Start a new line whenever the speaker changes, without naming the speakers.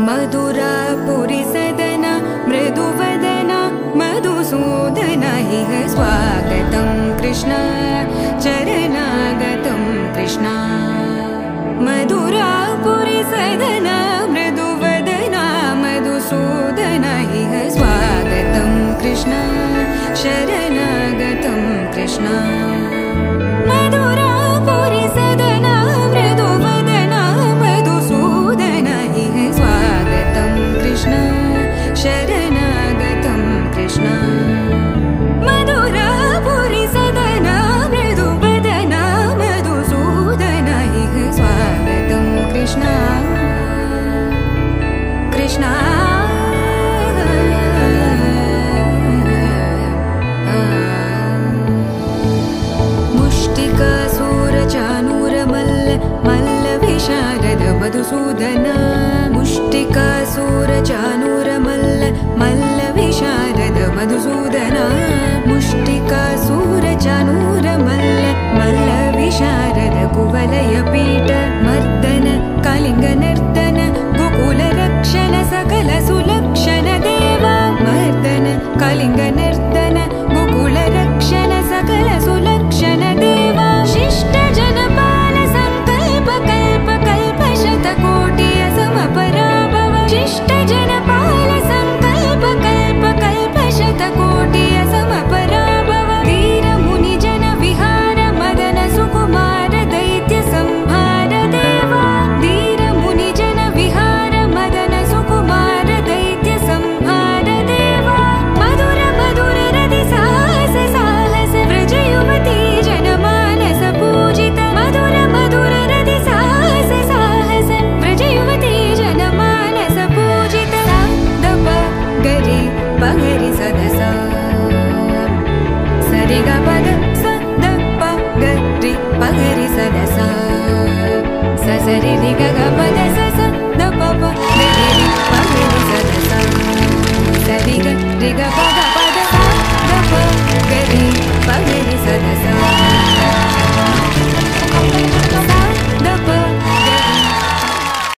मधुरापुरी सदना मृदुवदना मधुसूदन इह स्वागतं कृष्ण चरणागतं कृष्ण मधुरापुरी सदना मृदुवदना मधुसूदन इह स्वागतं कृष्ण शरणागतं कृष्ण मधुरापुरी सदना मृदुवदना मधुसूदन इह स्वागतं कृष्ण शरणागतं कृष्ण मधुरापुरी सदना मृदुवदना मधुसूदन इह स्वागतं कृष्ण कृष्ण मधुसूदन मुष्टिकासुरचाणूरमल्ल मल्लविशारद मधुसूदन मुष्टिकासुरचाणूरमल्ल मल्लविशारद कुवलयपीठ मर्दन कलिङ्गनर्दन गोकुलरक्षण सकल सुलक्षण देवा मर्दन कलिङ्गनर्दन गोकुलरक्षण सकल सुलक्षण देवा शिष्ट जनपाल संकल्प कल्प कल्प शतकोटि असमपराभव शिष्ट जनपाल संकल्प कल्प कल्प शतकोटि असमपराभव वीर मुनि जन विहार मदन सुकुमार दैत्य संहार देवा वीर मुनि जन विहार मदन सुकुमार दैत्य संहार देवा मधुर मधुर रति साहस साहस व्रज युवती जनमानस पूजित मधुर मधुर रति साहस साहस व्रज युवती जनमानस पूजित सा दप गरि पगरि सदसा